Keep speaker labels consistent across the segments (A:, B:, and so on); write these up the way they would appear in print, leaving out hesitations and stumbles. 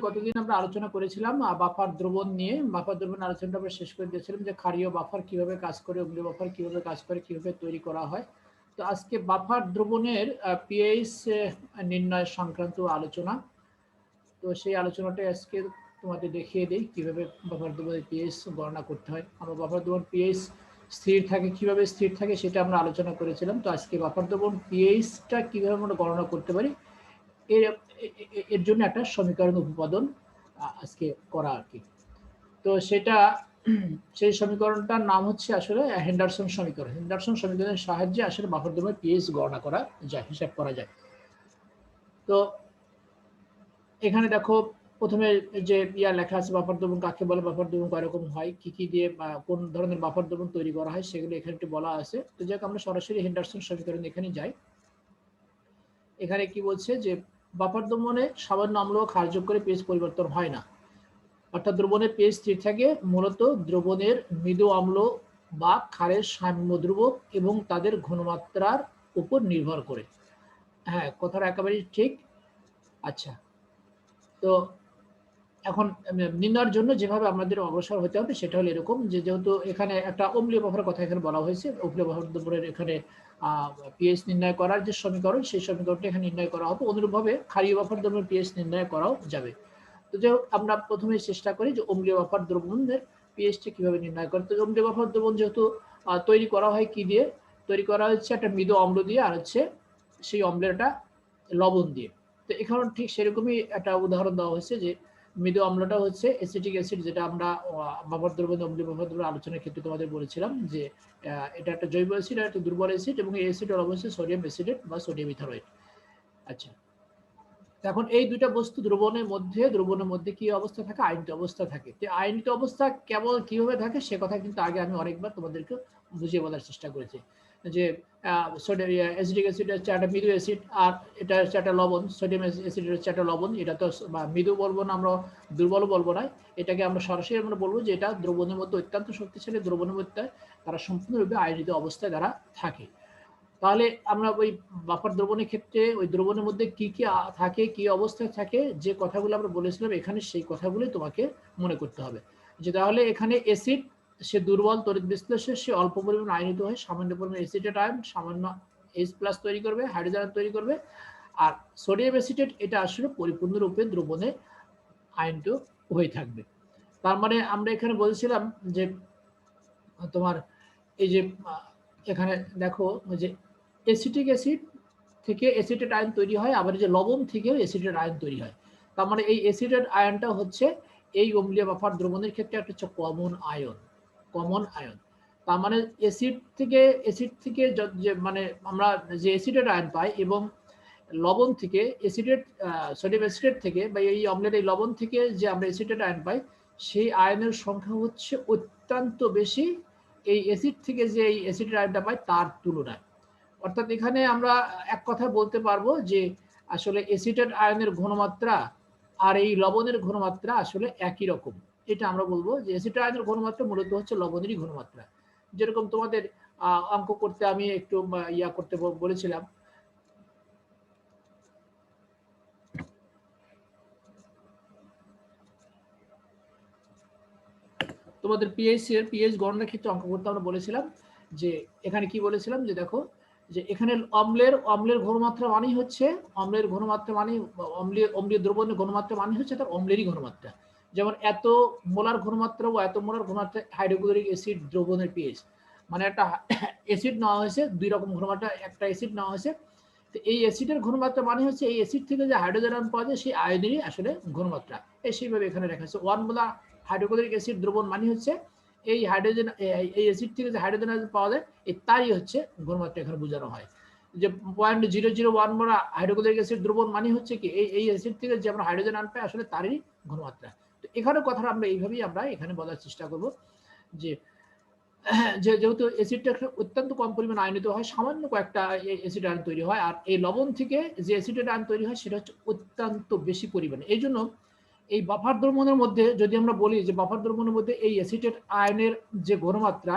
A: গতদিন আমরা আলোচনা করেছিলাম বাফার দ্রবণ নিয়ে। বাফার দ্রবণ আলোচনাটা আমরা শেষ করে দিয়েছিলাম যে ক্ষারীয় বাফার কিভাবে কাজ করে, অম্লীয় বাফার কিভাবে কাজ করে, কিভাবে তৈরি করা হয়। তো আজকে বাফার দ্রবণের পিএইচ নির্ণয় সংক্রান্ত আলোচনা। তো সেই আলোচনাটা আজকে তোমাদের দেখিয়ে দিই কিভাবে বাফার দ্রবণের পিএইচ গণনা করতে হয়। আমরা বাফার দ্রবণ পিএইচ স্থির থাকে, কিভাবে স্থির থাকে সেটা আমরা আলোচনা করেছিলাম। তো আজকে বাফার দ্রবণ পিএইচটা কিভাবে আমরা গণনা করতে পারি এর জন্য একটা সমীকরণ উপপাদন আজকে করা আর কি। তো সেটা সেই সমীকরণটার নাম হচ্ছে আসলে হেন্ডারসন সমীকরণ। হেন্ডারসন সমীকরণের সাহায্যে আসলে বাফার দ্রবণের পিএইচ গণনা করা যায়, হিসাব করা যায়। তো এখানে দেখো প্রথমে যে লেখা আছে বাফার দ্রবণ কাকে বলে, বাফার দ্রবণ কয় রকম হয়, কি কি দিয়ে কোন ধরনের বাফার দ্রবণ তৈরি করা হয় সেগুলো এখানে একটু বলা আছে। তো যাক আমরা সরাসরি হেন্ডারসন সমীকরণ এখানে যাই। এখানে কি বলছে যে বাফার দ্রবণে সামান্য অম্ল ও ক্ষার যোগ করে পিএইচ পরিবর্তন হয় না, অর্থাৎ দ্রবণের পিএইচ স্থির থাকে মূলত দ্রবণের মৃদু অম্ল বা ক্ষারের সাম্য ধ্রুবক এবং তাদের ঘনমাত্রার উপর নির্ভর করে। হ্যাঁ, কথাটা একেবারেই ঠিক। আচ্ছা, তো এখন নির্ণয়ের জন্য যেভাবে আমাদের অগ্রসর হতে হবে সেটা হলো এরকম যে যেহেতু এখানে একটা অম্লীয় বাফার কথা এখানে বলা হয়েছে, অম্লীয় বাফার দ্রবণের এখানে পিএইচ নির্ণয় করার যে সমীকরণ সেই সমীকরণটা এখানে নির্ণয় করা হবে। অনুরূপভাবে ক্ষারীয় বাফার দ্রবণের পিএইচ নির্ণয় করাও যাবে। তো যাই হোক আমরা প্রথমে চেষ্টা করি যে অম্লীয় বাফার দ্রবণের পিএইচটা কিভাবে নির্ণয় করে। তো অম্লীয় বাফার দ্রবণ যেহেতু তৈরি করা হয় কি দিয়ে, তৈরি করা হচ্ছে একটা মৃদু অম্ল দিয়ে আর হচ্ছে সেই অম্লের একটা লবণ দিয়ে। তো এখানে ঠিক সেরকমই একটা উদাহরণ দেওয়া হয়েছে যে মৃদু অম্লটা হচ্ছে অ্যাসিটিক অ্যাসিড, যেটা আমরা বাফার দ্রবণ অম্লীয় বাফার দ্রবণ আলোচনার ক্ষেত্রে তোমাদের বলেছিলাম যে এটা একটা জৈব অ্যাসিড আর একটা দুর্বল অ্যাসিড, এবং এই অ্যাসিড হলো অবশ্যই সোডিয়াম অ্যাসিডেট বা সোডিয়াম ইথানয়েড। আচ্ছা, এখন এই দুইটা বস্তু দ্রবণের মধ্যে কি অবস্থা থাকে, আয়নিত অবস্থা থাকে। তো আয়নিত অবস্থা কেবল কিভাবে থাকে সে কথা কিন্তু আগে আমি অনেকবার তোমাদেরকে বুঝিয়ে বলার চেষ্টা করেছি যে সোডিয়াম অ্যাসিটিক অ্যাসিড হচ্ছে একটা মৃদু অ্যাসিড আর এটা হচ্ছে একটা লবণ, সোডিয়াম অ্যাসিড হচ্ছে একটা লবণ। এটা তো মৃদু বলবো না, আমরা দুর্বল বলবো না, এটাকে আমরা সরাসরি আমরা বলবো যে এটা দ্রবণের মধ্যে অত্যন্ত শক্তিশালী, দ্রবণের মধ্যে তারা সম্পূর্ণরূপে আয়নিত অবস্থায় তারা থাকে। তাহলে আমরা ওই বাফার দ্রবণের ক্ষেত্রে ওই দ্রবণের মধ্যে কি কি থাকে, কি অবস্থায় থাকে, যে কথাগুলো আমরা বলেছিলাম এখানে সেই কথাগুলোই তোমাকে মনে করতে হবে। যে তাহলে এখানে অ্যাসিড সে দুর্বল, তড়িৎ বিশ্লেষে সে অল্প পরিমাণ আয়নিত হয়, সামান্য পরিমাণ অ্যাসিটেট আয়ন সামান্য H+ তৈরি করবে, হাইড্রোজেন তৈরি করবে। আর সোডিয়াম অ্যাসিটেট এটা আসলে পরিপূর্ণরূপে দ্রবণে আয়নিত হয়ে থাকবে। তার মানে আমরা এখানে বলছিলাম যে তোমার এই যে এখানে দেখো যে অ্যাসিটিক অ্যাসিড থেকে অ্যাসিটেট আয়ন তৈরি হয়, আবার যে লবণ থেকেও অ্যাসিটেট আয়ন তৈরি হয়। তার মানে এই অ্যাসিটেট আয়নটা হচ্ছে এই অম্লীয় বাফার দ্রবণের ক্ষেত্রে একটা হচ্ছে কমন আয়ন। তার মানে অ্যাসিড থেকে যে মানে আমরা যে অ্যাসিটেট আয়ন পাই এবং লবণ থেকে অ্যাসিটেট সোডিয়াম অ্যাসিটেট থেকে বা এই অম্লের এই লবণ থেকে যে আমরা অ্যাসিটেট আয়ন পাই সেই আয়নের সংখ্যা হচ্ছে অত্যন্ত বেশি এই অ্যাসিড থেকে যে এই অ্যাসিটেট আয়নটা পাই তার তুলনায়। অর্থাৎ এখানে আমরা এক কথা বলতে পারবো যে আসলে অ্যাসিটেট আয়নের ঘনমাত্রা আর এই লবণের ঘনমাত্রা আসলে একই রকম। এটা আমরা বলবো যে অ্যাসিটেট আয়নের ঘনমাত্রা মূলত হচ্ছে লবণেরই ঘনমাত্রা। যেরকম তোমাদের অঙ্ক করতে আমি একটু করতে বলেছিলাম, তোমাদের পিএইচ গণনার ক্ষেত্রে অঙ্ক করতে আমরা বলেছিলাম যে এখানে কি বলেছিলাম যে দেখো যে এখানে অম্লের ঘনমাত্রা মানেই হচ্ছে অম্লীয় দ্রবণের ঘনমাত্রা মানে হচ্ছে তার অম্লেরই ঘনমাত্রা। যেমন এত মোলার ঘনমাত্রা ও এত মোলার ঘনমাত্রা হাইড্রোক্লোরিক অ্যাসিড দ্রবণের পিএইচ, মানে একটা অ্যাসিড নেওয়া হয়েছে দুই রকম ঘনমাত্রা, একটা অ্যাসিড নেওয়া হয়েছে। তো এই অ্যাসিডের ঘনমাত্রা মানে হচ্ছে এই অ্যাসিড থেকে যে হাইড্রোজেন আয়ন পাওয়া যায় সেই আয়নেরই আসলে ঘনমাত্রা। সেইভাবে এখানে লেখা আছে 1 মোলার হাইড্রোক্লোরিক অ্যাসিড দ্রবণ মানে হচ্ছে এই হাইড্রোজেন এই অ্যাসিড থেকে যে হাইড্রোজেন আয়ন পাওয়া যায় এই তারই হচ্ছে ঘনমাত্রা এখানে বোঝানো হয়। যে 0.001 মোলার হাইড্রোক্লোরিক অ্যাসিড দ্রবণ মানে হচ্ছে কি এই অ্যাসিড থেকে যে আমরা হাইড্রোজেন আয়ন পাই আসলে তারই ঘনমাত্রা। তো এখানে কথাটা আমরা এইভাবেই আমরা এখানে বলার চেষ্টা করব যে যেহেতু অ্যাসিডটা অত্যন্ত কম পরিমাণ আয়নিত হয়, সামান্য কয়েকটা অ্যাসিড আয়ন তৈরি হয়, আর এই লবণ থেকে যে অ্যাসিডের আয়ন তৈরি হয় সেটা হচ্ছে অত্যন্ত বেশি পরিমাণে। এই জন্য এই বাফার দ্রবণের মধ্যে যদি আমরা বলি যে বাফার দ্রবণের মধ্যে এই অ্যাসিটেট আয়নের যে ঘনমাত্রা,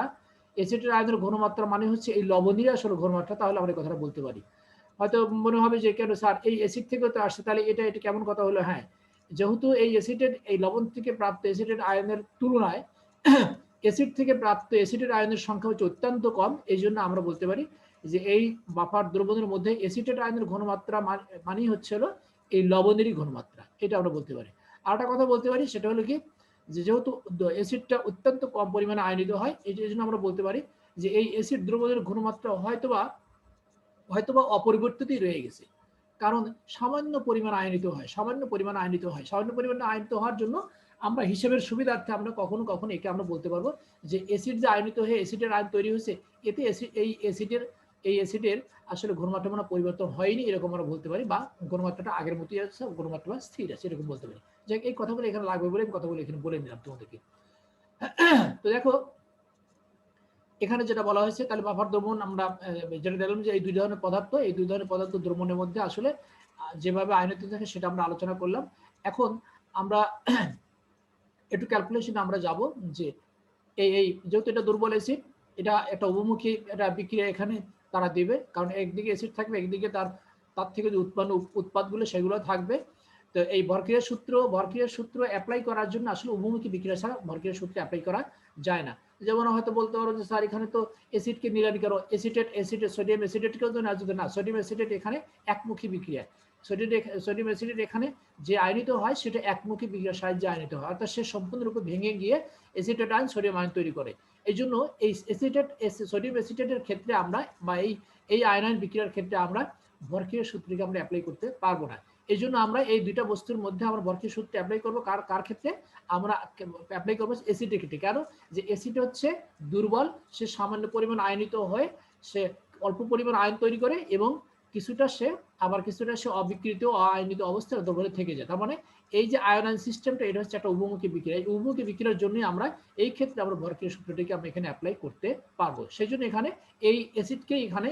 A: অ্যাসিটেট আয়নের ঘনমাত্রা মানে হচ্ছে এই লবণেরই আসলে ঘনমাত্রা, তাহলে আমরা এই কথাটা বলতে পারি। হয়তো মনে হবে যে কেন স্যার এই অ্যাসিড থেকে তো আসছে, তাহলে এটা কেমন কথা হলো। হ্যাঁ, যেহেতু এই অ্যাসিটেট এই লবণ থেকে প্রাপ্ত অ্যাসিটেট আয়নের তুলনায় অ্যাসিড থেকে প্রাপ্ত অ্যাসিটেট আয়নের সংখ্যা হচ্ছে অত্যন্ত কম, এই জন্য আমরা বলতে পারি যে এই বাফার দ্রবণের মধ্যে অ্যাসিটেট আয়নের ঘনমাত্রা মানেই হচ্ছে হলো এই লবণেরই ঘনমাত্রা, এটা আমরা বলতে পারি। আর একটা কথা বলতে পারি সেটা হলো কি, যে যেহেতু অ্যাসিডটা অত্যন্ত কম পরিমাণে আয়নিত হয়, এই জন্য আমরা বলতে পারি যে এই অ্যাসিড দ্রবণের ঘনমাত্রা হয়তোবা অপরিবর্তিতই রয়ে গেছে। কারণ সামান্য পরিমাণ আয়নিত হয়, সামান্য পরিমাণ আয়নিত হওয়ার জন্য আমরা হিসেবের সুবিধার্থে আমরা কখনো কখনো একে আমরা বলতে পারবো যে অ্যাসিড যে আয়নিত হয়ে অ্যাসিডের আয়ন তৈরি হয়েছে, এতে এই অ্যাসিডের আসলে ঘনমাত্রা পরিবর্তন হয়নি, এরকম আমরা বলতে পারি, বা ঘনমাত্রাটা আগের মতোই আছে, ঘনমাত্রা স্থির আছে, এরকম বলতে পারি। যাক, এই কথাগুলো এখানে লাগবে বলে আমি কথাগুলো এখানে বলে নিলাম তোমাদেরকে। তো দেখো এখানে যেটা বলা হয়েছে, তাহলে বাফার দ্রবণ আমরা যেটা দেখলাম যে এই দুই ধরনের পদার্থ দ্রবণের মধ্যে আসলে যেভাবে আয়নিত থাকে সেটা আমরা আলোচনা করলাম। এখন আমরা একটু ক্যালকুলেশন আমরা যাব যে এই যেহেতু এটা দুর্বল অ্যাসিড, এটা একটা উভমুখী একটা বিক্রিয়া এখানে তারা দেবে, কারণ একদিকে অ্যাসিড থাকবে, একদিকে তার থেকে যে উৎপাদগুলো সেগুলো থাকবে। তো এই ভরক্রিয়ার সূত্র অ্যাপ্লাই করার জন্য আসলে উভমুখী বিক্রিয়া ছাড়া ভরক্রিয়ার সূত্র অ্যাপ্লাই করা যায় না। যেমন হয়তো বলতে পারো যে স্যার এখানে তো অ্যাসিডকে নির্ণয় করো, সোডিয়াম অ্যাসিটেটকেও তো না, যদি না, সোডিয়াম অ্যাসিটেট এখানে একমুখী বিক্রিয়া, সোডিয়াম অ্যাসিটেট এখানে যে আয়নিত হয় সেটা একমুখী বিক্রিয়ার সাহায্যে আয়নিত হয়, অর্থাৎ সে সম্পূর্ণরূপে ভেঙে গিয়ে অ্যাসিটেট আয়ন সোডিয়াম আয়ন তৈরি করে। এই জন্য এই সোডিয়াম অ্যাসিটেটের ক্ষেত্রে আমরা বা এই আয়নায়ন বিক্রিয়ার ক্ষেত্রে আমরা ভরক্রিয়ার সূত্রকে আমরা অ্যাপ্লাই করতে পারবো না। এই জন্য আমরা এই দুইটা বস্তুর মধ্যে আমরা ভরক্রিয়ার সূত্র অ্যাপ্লাই করবো কার ক্ষেত্রে, আমরা অ্যাপ্লাই করবো অ্যাসিডের ক্ষেত্রে। কেন? যে অ্যাসিড হচ্ছে দুর্বল, সে সামান্য পরিমাণ আয়নিত হয়ে সে অল্প পরিমাণ আয়ন তৈরি করে এবং কিছুটা সে অবিকৃত আয়নিত অবস্থায় দ্রবণে থেকে যায়। তার মানে এই যে আয়নায়ন সিস্টেমটা, এটা হচ্ছে একটা উভমুখী বিক্রিয়া। এই উভমুখী বিক্রিয়ার জন্য আমরা এই ক্ষেত্রে আমরা ভরক্রিয়া সূত্রটিকে আমরা এখানে অ্যাপ্লাই করতে পারবো। সেই জন্য এখানে এই অ্যাসিডকে এখানে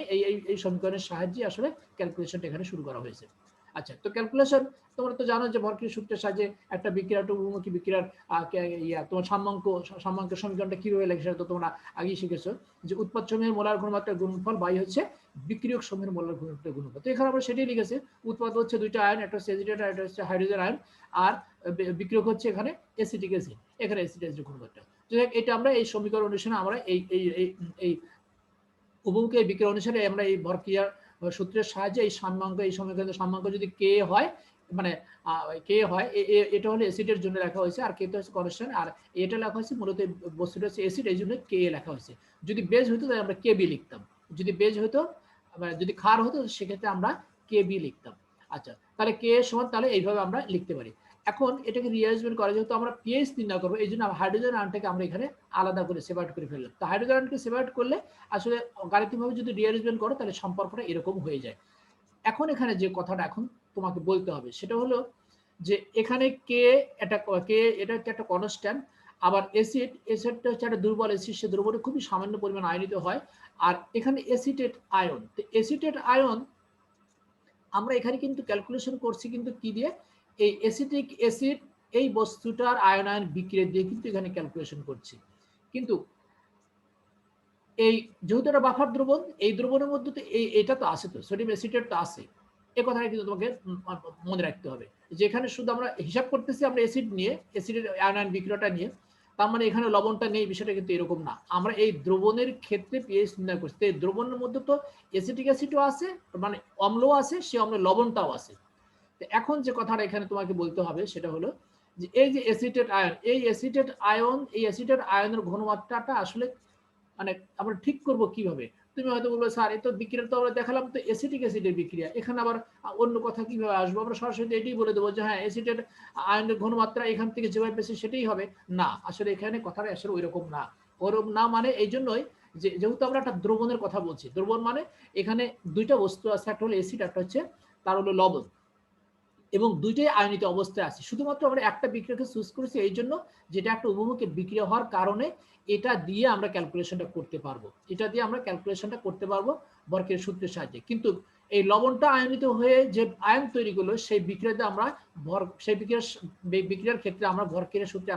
A: এই সমীকরণের সাহায্যে আসলে ক্যালকুলেশনটা এখানে শুরু করা হয়েছে। আচ্ছা, তো ক্যালকুলেশন তোমরা তো জানো যে ভরক্রিয়া সূত্রের সাহায্যে একটা বিক্রিয়া, একটা উভমুখী বিক্রিয়ার তোমার সাম্যাঙ্ক সমীকরণটা কিভাবে লেখে সেটা তো তোমরা আগেই শিখেছো, যে উৎপাদ সমূহের মোলার ঘনমাত্রার গুণফল বাই হচ্ছে বিক্রিয়ক সমূহের মোলার ঘনমাত্রার গুণফল। তো এখানে আমরা সেটাই লিখেছি, উৎপাদ হচ্ছে দুইটা আয়ন, একটা হচ্ছে অ্যাসিটেট আর একটা হচ্ছে হাইড্রোজেন আয়ন, আর বিক্রিয়ক হচ্ছে এখানে অ্যাসিটিক অ্যাসিড, এখানে অ্যাসিড ঘনমাত্রা। তো এটা আমরা এই সমীকরণ অনুসারে আমরা এই উভমুখী বিক্রিয়া অনুসারে আমরা এই ভরক্রিয়া সূত্রের সাহায্যে এই সমীকরণের সাম্যাঙ্ক যদি কে হয়, মানে কে হয়, এটা হলো অ্যাসিডের জন্য লেখা হয়েছে, আর কে তো হচ্ছে কনস্ট্যান্ট, আর এটা লেখা হয়েছে মূলত বস্তুটা হচ্ছে অ্যাসিড, এই জন্য কে লেখা হয়েছে। যদি বেজ হতো তাহলে আমরা কে বি লিখতাম, যদি বেজ হতো, যদি ক্ষার হতো সেক্ষেত্রে আমরা কে বি লিখতাম। আচ্ছা, তাহলে কে সমান তাহলে এইভাবে আমরা লিখতে পারি। এখন এটাকে রিঅ্যারেঞ্জমেন্ট করা, যেহেতু আমরা পিএইচ নির্ণয় করবো, এই জন্য হাইড্রোজেন আয়নটাকে আমরা এখানে আলাদা করে সেপারেট করে ফেললাম। তো হাইড্রোজেন আয়নকে সেপারেট করলে আসলে গাণিতিকভাবে যদি রিঅ্যারেঞ্জমেন্ট করো তাহলে সম্পর্কটা এরকম হয়ে যায়। এখন এখানে যে কথাটা এখন তোমাকে বলতে হবে সেটা হলো যে এখানে এটা একটা কনস্ট্যান্ট, আবার অ্যাসিডটা হচ্ছে একটা দুর্বল অ্যাসিড, সে দ্রবণে খুবই সামান্য পরিমাণ আয়নিত হয়। আর এখানে অ্যাসিটেট আয়ন, তো অ্যাসিটেট আয়ন আমরা এখানে কিন্তু ক্যালকুলেশন করছি কিন্তু কি দিয়ে, এই অ্যাসিটিক অ্যাসিড এই বস্তুটার আয়নায়ন বিক্রিয়া দিয়ে কিন্তু এখানে ক্যালকুলেশন করছি। কিন্তু এই যেহেতু এটা বাফার দ্রবণ, এই দ্রবণের মধ্যে তো এটা তো আছে, তো সোডিয়াম অ্যাসিটেট তো আছে, এই কথাটা কিন্তু তোমাকে মনে রাখতে হবে। যেখানে শুধু আমরা হিসাব করতেছি আমরা অ্যাসিড নিয়ে, অ্যাসিডের আয়নায়ন বিক্রিয়াটা নিয়ে, তার মানে এখানে লবণটা নেই, বিষয়টা কিন্তু এরকম না। আমরা এই দ্রবণের ক্ষেত্রে পিএইচ নির্ণয় করছি, এই দ্রবণের মধ্যে তো অ্যাসিটিক অ্যাসিডও আছে, মানে অম্লও আছে, সে অম্ল লবণটাও আছে। তো এখন যে কথাটা এখানে তোমাকে বলতে হবে সেটা হলো যে এই যে অ্যাসিটেট আয়ন, এই অ্যাসিটেট আয়নের ঘনমাত্রাটা আসলে মানে আমরা ঠিক করব কিভাবে। তুমি হয়তো বলবে স্যার এই তো বিক্রিয়া তো আমরা দেখালাম তো অ্যাসিটিক অ্যাসিডের বিক্রিয়া, এখানে আবার অন্য কথা কিভাবে আসবো? আমরা সরাসরি এটাই বলে দেবো যে হ্যাঁ অ্যাসিটেট আয়নের ঘনমাত্রা এখান থেকে যেভাবে পেয়েছে সেটাই হবে। না, আসলে এখানে কথাটা আসলে ওইরকম না। ওরকম না মানে এই জন্যই যে যেহেতু আমরা একটা দ্রবণের কথা বলছি, দ্রবণ মানে এখানে দুইটা বস্তু আছে, একটা হলো অ্যাসিড, একটা হচ্ছে তার হলো লবণ, এবং দুইটাই আয়নিত অবস্থায় আছে। শুধুমাত্র আমরা একটা বিক্রিয়াকে চুজ করেছি এই জন্য, যেটা একটা উভমুখী বিক্রিয়া হওয়ার কারণে এটা দিয়ে আমরা ক্যালকুলেশনটা করতে পারবো বরকের সূত্রের সাহায্যে। কিন্তু এই লবণটা আয়নিত হয়ে যে আয়ন তৈরি করলো সেই বিক্রিয়াতে আমরা বিক্রিয়ার ক্ষেত্রে আমরা ভরক্রিয়ার সূত্রে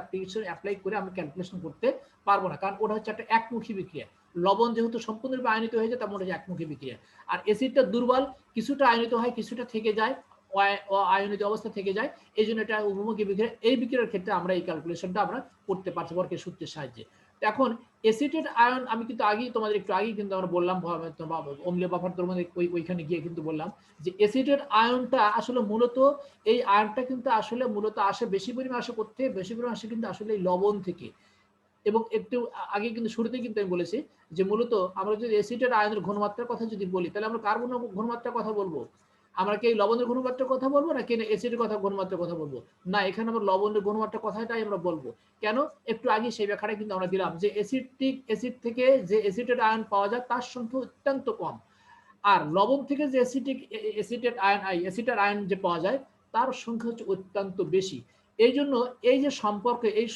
A: অ্যাপ্লাই করে আমরা ক্যালকুলেশন করতে পারবো না, কারণ ওটা হচ্ছে একটা একমুখী বিক্রিয়া। লবণ যেহেতু সম্পূর্ণরূপে আয়নিত হয়ে যায়, তেমন হচ্ছে একমুখী বিক্রিয়া। আর অ্যাসিডটা দুর্বল, কিছুটা আয়নিত হয় কিছুটা থেকে যায়, আয়নিত অবস্থা থেকে যায়, এই জন্য এটা উভমুখী বিক্রিয়া। এই বিক্রিয়ার ক্ষেত্রে আমরা এই ক্যালকুলেশনটা আমরা করতে পারছি বরকের সূত্রের সাহায্যে। এখন এসিটেট আয়ন আমি কিন্তু তোমাদের একটু আগেই কিন্তু আমরা বললাম অম্লীয় বাফার দ্রবণের ওইখানে গিয়ে কিন্তু বললাম যে এসিটেট আয়নটা আসলে মূলত এই আয়নটা কিন্তু আসলে মূলত আসে বেশি পরিমাণে আসে করতে বেশি পরিমাণে আসে কিন্তু আসলে এই লবণ থেকে। এবং একটু আগে কিন্তু শুরুতেই কিন্তু আমি বলেছি যে মূলত আমরা যদি এসিটেট আয়নের ঘনমাত্রার কথা যদি বলি, তাহলে আমরা কার ঘনমাত্রার কথা বলবো? আমরা কি লবণের ঘনমাত্রার কথা বলবো নাকি এসিডের কথা ঘনমাত্রার কথা বলবো? না, এখানে আমরা লবণের ঘনমাত্রার কথাটাই আমরা বলবো। কেন? একটু আগে সেই ব্যাখ্যাটা কিন্তু আমরা দিলাম যে এসিড থেকে যে এসিটেট আয়ন পাওয়া যায় তার সংখ্যা অত্যন্ত কম, আর লবণ থেকে যে এসিটেট আয়ন যে পাওয়া যায় তার সংখ্যা হচ্ছে অত্যন্ত বেশি। এই জন্য এই যে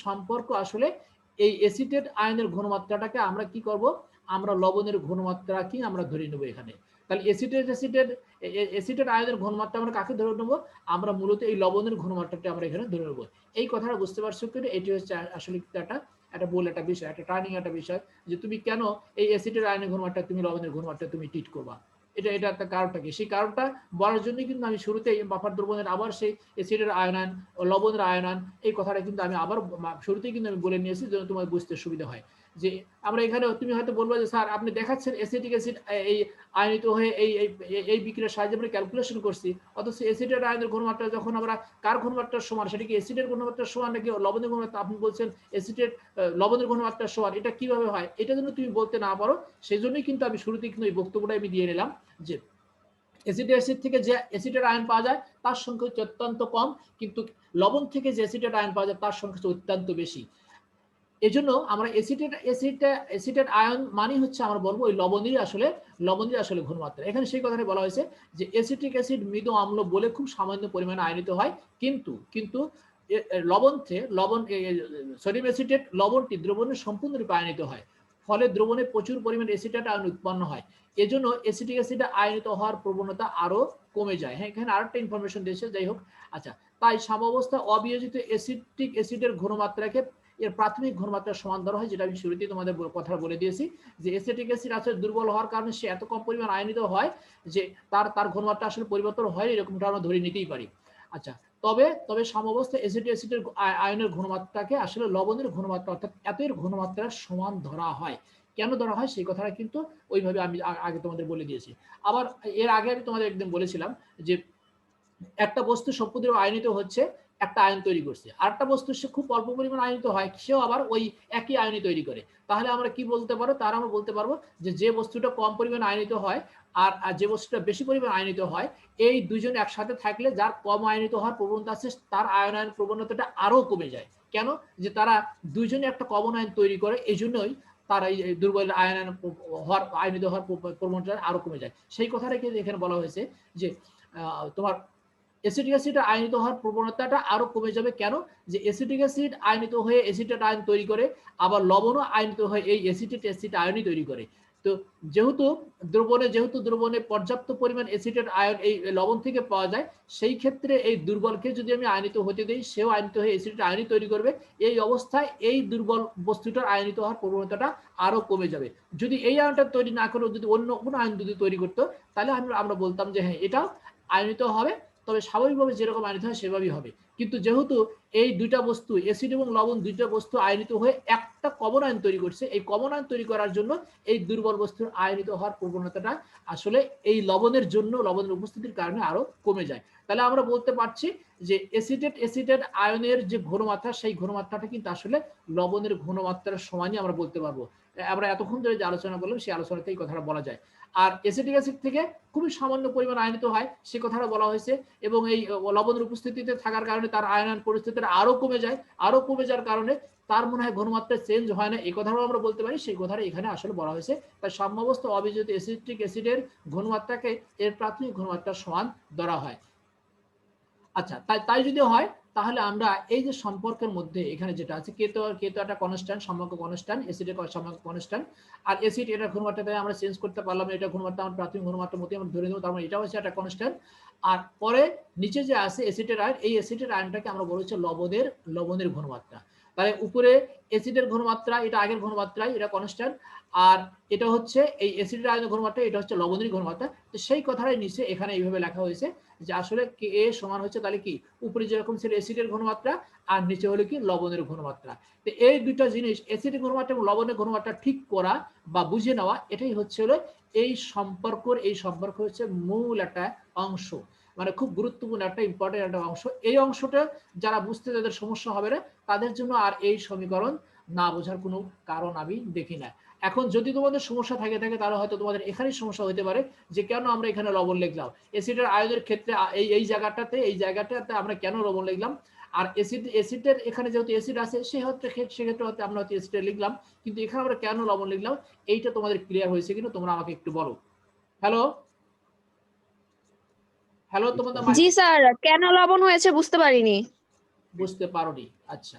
A: সম্পর্ক আসলে এই এসিটেট আয়নের ঘনমাত্রাটাকে আমরা কি করব, আমরা লবণের ঘনমাত্রাকে আমরা ধরে নেব এখানে। তাহলে এসিটেট আয়নের ঘনমাত্রা আমরা কাকে ধরে নেব? আমরা মূলত এই লবণের ঘনমাত্রাটা আমরা এখানে ধরে নেব। এই কথাটা বুঝতে পারছো কি? এটি হচ্ছে আসলে একটা বিষয়, একটা টার্নিং একটা বিষয় যে তুমি কেন এই এসিটেট আয়নের ঘনমাত্রা তুমি লবণের ঘনমাত্রা তুমি ট্রিট করবা। এটা একটা কারণটা কি, সেই কারণটা বলার জন্য কিন্তু আমি শুরুতেই বাফার দ্রবণের আবার সেই এসিডের আয়নায়ন লবণের আয়নায়ন এই কথাটা কিন্তু আমি আবার শুরুতেই কিন্তু আমি বলে নিয়েছি যেন তোমার বুঝতে সুবিধা হয়। যে আমরা এখানে তুমি হয়তো বলবো যে স্যার আপনি দেখাচ্ছেন অ্যাসিটিক অ্যাসিড এই আয়নিত হয়ে এই বিক্রিয়ার সাহায্যে আমরা ক্যালকুলেশন করছি, অথচ অ্যাসিডের আয়নের ঘনমাত্রা যখন আমরা কার ঘনমাত্রার সমান, সেটা কি অ্যাসিডের ঘনমাত্রার সমান নাকি লবণের ঘনমাত্রা? আপনি বলছেন অ্যাসিডের লবণের ঘনমাত্রার সমান, এটা কিভাবে হয়? এটা যেন তুমি বলতে না পারো, সেই জন্যই কিন্তু আমি শুরুতেই কিন্তু এই বক্তব্যটা আমি দিয়ে নিলাম যে অ্যাসিড থেকে যে অ্যাসিডের আয়ন পাওয়া যায় তার সংখ্যা হচ্ছে অত্যন্ত কম, কিন্তু লবণ থেকে যে অ্যাসিডের আয়ন পাওয়া যায় তার সংখ্যা হচ্ছে অত্যন্ত বেশি। এজন্য আমরা অ্যাসিটেট আয়ন মানে হচ্ছে আমরা বলবো ওই লবণেরই আসলে ঘনমাত্রা। এখানে সেই কথাটা বলা হয়েছে যে অ্যাসিটিক অ্যাসিড মৃদু অম্ল বলে খুব সামান্য পরিমাণে আয়নিত হয়, কিন্তু সোডিয়াম অ্যাসিটেট লবণটি দ্রবণের সম্পূর্ণরূপে আয়নিত হয়, ফলে দ্রবণে প্রচুর পরিমাণে অ্যাসিটেট আয়ন উৎপন্ন হয়। এজন্য অ্যাসিটিক অ্যাসিডে আয়নিত হওয়ার প্রবণতা আরো কমে যায়। হ্যাঁ, এখানে আরেকটা ইনফরমেশন দিয়েছে, যাই হোক। আচ্ছা, তাই সাম্যাবস্থা অবিয়োজিত অ্যাসিটিক অ্যাসিডের ঘনমাত্রাকে এর প্রাথমিক ঘনমাত্রার সমান ধরা হয়, যেটা আমি শুরুতেই তোমাদের কথা বলে দিয়েছি যে অ্যাসিটিক অ্যাসিড আসলে দুর্বল হওয়ার কারণে সে এত কম পরিমাণ আয়নিত হয় যে তার ঘনমাত্রা আসলে পরিবর্তন হয়, এরকমটা আমরা ধরে নিতেই পারি। আচ্ছা, তবে সাম্যাবস্থায় অ্যাসিটিক অ্যাসিডের আয়নের ঘনমাত্রাকে আসলে লবণের ঘনমাত্রা অর্থাৎ এতের ঘনমাত্রার সমান ধরা হয়। কেন ধরা হয় সেই কথাটা কিন্তু ওইভাবে আমি আগে তোমাদের বলে দিয়েছি। আবার এর আগে আমি তোমাদের একদিন বলেছিলাম যে একটা বস্তু সম্পূর্ণ আয়নিত হচ্ছে, একটা আয়ন তৈরি করছে, আর একটা বস্তু সে খুব অল্প পরিমাণ আয়নিত হয়, সেও আবার ওই একই আয়নি তৈরি করে। তাহলে আমরা কি বলতে পারবো? আমরা বলতে পারবো যে বস্তুটা কম পরিমাণ আয়নিত হয় আর যে বস্তুটা বেশি পরিমাণ আয়নিত হয়, এই দুইজন একসাথে থাকলে যার কম আয়নিত হওয়ার প্রবণতা আছে তার আয়নায়ন প্রবণতাটা আরো কমে যায়। কেন? যে তারা দুইজনে একটা কমন আয়ন তৈরি করে, এই জন্যই তার এই দুর্বল আয়নিত হওয়ার প্রবণতা আরো কমে যায়। সেই কথাটাকে এখানে বলা হয়েছে যে তোমার অ্যাসিটিক অ্যাসিড আয়নিত হওয়ার প্রবণতাটা আরো কমে যাবে। কেন? যে অ্যাসিটিক অ্যাসিড আয়নিত হয়ে অ্যাসিটেট আয়ন তৈরি করে, আবার লবণও আয়নিত হয়ে এই অ্যাসিটেট অ্যাসিড আয়নই তৈরি করে। তো যেহেতু দ্রবণে পর্যাপ্ত পরিমাণ অ্যাসিটেট আয়ন এই লবণ থেকে পাওয়া যায়, সেই ক্ষেত্রে এই দুর্বলকে যদি আমি আয়নিত হতে দেই, সেও আয়নিত হয়ে অ্যাসিটেট আয়নই তৈরি করবে। এই অবস্থায় এই দুর্বল বস্তুটার আয়নিত হওয়ার প্রবণতাটা আরো কমে যাবে। যদি এই আয়নটা তৈরি না করে যদি অন্য কোনো আয়ন যদি তৈরি করতো, তাহলে আমরা বলতাম যে হ্যাঁ, এটা আয়নিত হবে, তবে স্বাভাবিকভাবে যেরকম আয়নিত হয় সেভাবেই হবে। কিন্তু যেহেতু এই দুইটা বস্তু অ্যাসিড এবং লবণ দুইটা বস্তু আয়নিত হয়ে একটা কমন আয়ন তৈরি করছে, এই কমন আয়ন তৈরি করার জন্য এই দুর্বল বস্তুর আয়নিত হওয়ার প্রবণতাটা আসলে এই লবণের উপস্থিতির কারণে আরো কমে যায়। তাহলে আমরা বলতে পারছি যে অ্যাসিটেট আয়নের যে ঘনমাত্রা, সেই ঘনমাত্রাটা কিন্তু আসলে লবণের ঘনমাত্রার সমানই আমরা বলতে পারবো। আমরা এতক্ষণ ধরে যে আলোচনা করলাম সেই আলোচনাতে এই কথাটা বলা যায়। আর অ্যাসিটিক অ্যাসিড থেকে খুবই সামান্য পরিমাণ আয়নিত হয়, সে কথাটা বলা হয়েছে। এবং এই লবণের উপস্থিতিতে থাকার কারণে তার আয়নায়ন পরিস্থিতিটা আরো কমে যায়, আরো কমে যাওয়ার কারণে তার মনে হয় ঘনমাত্রা চেঞ্জ হয় না, এই কথাটাও আমরা বলতে পারি। সেই কথাটা এখানে আসলে বলা হয়েছে। তাই সাম্যাবস্থা অবিয়োজিত অ্যাসিটিক অ্যাসিডের ঘনমাত্রাকে এর প্রাথমিক ঘনমাত্রার সমান ধরা হয়। আচ্ছা, তাই যদি হয় তাহলে আমরা এই যে সম্পর্কের মধ্যে এখানে যেটা আছে, কেতো একটা কনস্ট্যান্ট, সম্পর্ক কনস্ট্যান্ট, অ্যাসিডের সম্পর্ক কনস্ট্যান্ট, আর অ্যাসিড এটা ঘনমাত্রাটা আমরা চেঞ্জ করতে পারলাম, এটা ঘনমাত্রা আমরা প্রাথমিক ঘনমাত্রার মধ্যে আমরা ধরে নেব, তার মানে এটা হচ্ছে একটা কনস্ট্যান্ট। আর পরে নিচে যে আছে অ্যাসিডের আয়ন, এই অ্যাসিডের আয়নটাকে আমরা বলেছি লবণের ঘনমাত্রা। তাহলে উপরে অ্যাসিডের ঘনমাত্রা এটা আগের ঘনমাত্রায়, এটা কনস্ট্যান্ট, আর এটা হচ্ছে এই অ্যাসিডের আয়নের ঘনমাত্রা, এটা হচ্ছে লবণের ঘনমাত্রা। তো সেই কথাটাই নিচে এখানে এইভাবে লেখা হয়েছে যে আসলে Ka সমান হচ্ছে তাহলে কি উপরে যেরকম ছিল অ্যাসিডের ঘনমাত্রা আর নিচে হলো কি লবণের ঘনমাত্রা। তো এই দুইটা জিনিস অ্যাসিডের ঘনমাত্রা এবং লবণের ঘনমাত্রা ঠিক করা বা বুঝে নেওয়া, এটাই হচ্ছে হলো এই সম্পর্ক হচ্ছে মূল একটা অংশ, মানে খুব গুরুত্বপূর্ণ একটা ইম্পর্টেন্ট একটা অংশ। এই অংশটা যারা বুঝতে যাদের সমস্যা হবে না তাদের জন্য আর এই সমীকরণ না বোঝার কোনো কারণ আমি দেখি না। এখন যদি তোমাদের সমস্যা থাকে তাহলে হয়তো তোমাদের এখানেই সমস্যা হতে পারে যে কেন আমরা এখানে লবণ লিখলাম, অ্যাসিডের আয়নের ক্ষেত্রে এই জায়গাটাতে আমরা কেন লবণ লিখলাম, আর অ্যাসিডের এখানে যেহেতু অ্যাসিড আছে সেক্ষেত্রে হয়তো আমরা হয়তো অ্যাসিডে লিখলাম, কিন্তু এখানে আমরা কেন লবণ লিখলাম এইটা তোমাদের ক্লিয়ার হয়েছে কিনা তোমরা আমাকে একটু বলো। হ্যালো হ্যালো তোমাদের
B: জি স্যার, কেন লবণ হয়েছে বুঝতে পারিনি।
A: বুঝতে পারোনি? আচ্ছা,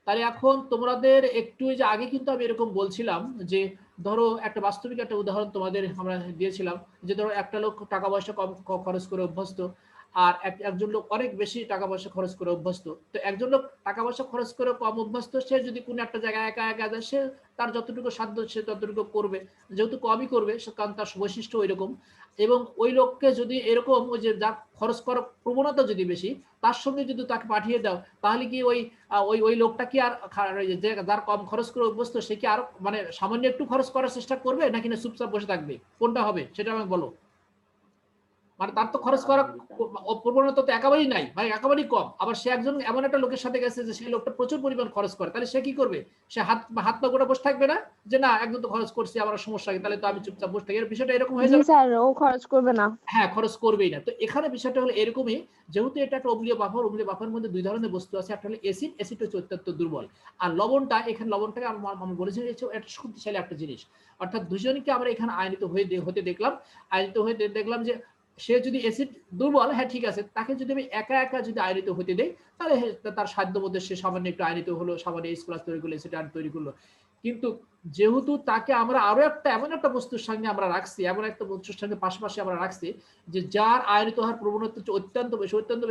A: তাহলে এখন তোমাদের একটু যে আগে কিন্তু আমি এরকম বলছিলাম যে ধরো একটা বাস্তবিক একটা উদাহরণ তোমাদের আমরা দিয়েছিলাম যে ধরো একটা লোক টাকা পয়সা কম খরচ করে অভ্যস্ত, আর একজন লোক অনেক বেশি টাকা পয়সা খরচ করে অভ্যস্ত। তো একজন লোক টাকা পয়সা খরচ করে কম অভ্যস্ত, সে যদি কোনো একটা জায়গায় একা একা যায়, সে তার যতটুকু সাধ্য সে ততটুকু করবে, যেহেতু কমই করবে কারণ তার বৈশিষ্ট্য ওই রকম। এবং ওই লোককে যদি এরকম ওই যে যার খরচ করার প্রবণতা যদি বেশি, তার সঙ্গে যদি তাকে পাঠিয়ে দাও তাহলে কি ওই ওই লোকটা কি আর যার কম খরচ করে অভ্যস্ত সে কি আর মানে সামান্য একটু খরচ করার চেষ্টা করবে নাকি না চুপচাপ বসে থাকবে, কোনটা হবে সেটা আমাকে বলো। মানে তার তো খরচ করার প্রবণতা তো একেবারেই নাই, মানে একেবারেই কম। আবার সে একজন এমন একটা লোকের সাথে গেছে যে সেই লোকটা প্রচুর পরিমাণ খরচ করে, তাহলে সে কি করবে? সে হাত পা গোটা বসে থাকবে না যে না একজন তো খরচ করছে আমার সমস্যা কি, তাহলে তো আমি চুপচাপ বসে থাকি, এর বিষয়টা এরকম হয়ে
B: জি
A: যাবে।
B: স্যার, ও খরচ করবে না।
A: হ্যাঁ, খরচ করবেই না। তো এখানে বিষয়টা হলো এরকমই, যেহেতু এটা একটা অম্লীয় বাফার মধ্যে দুই ধরনের বস্তু আছে, একটা হলো অ্যাসিড হচ্ছে অত্যন্ত দুর্বল, আর লবণটা এখানে লবণটাকে আমি বলেছি এটা শক্তিশালী একটা জিনিস। অর্থাৎ দুজনকে আমরা এখানে আয়নিত হতে দেখলাম যে সে যদি অ্যাসিড দুর্বল, হ্যাঁ ঠিক আছে, তাকে যদি আমি একা যদি আয়নিত হতে দেই তাহলে তার সাধ্য মধ্যে সে সামান্য একটু আয়নিত হলো, সামান্য H+ তৈরি করলো, অ্যাসিড আয়ন তৈরি করলো। কিন্তু যেহেতু তাকে আমরা আরো এমন একটা বস্তুর সঙ্গে আমরা রাখছি, এমন একটা বস্তুর সঙ্গে পাশাপাশি আমরা রাখছি যে যার আয়নিত হওয়ার প্রবণতা হচ্ছে অত্যন্ত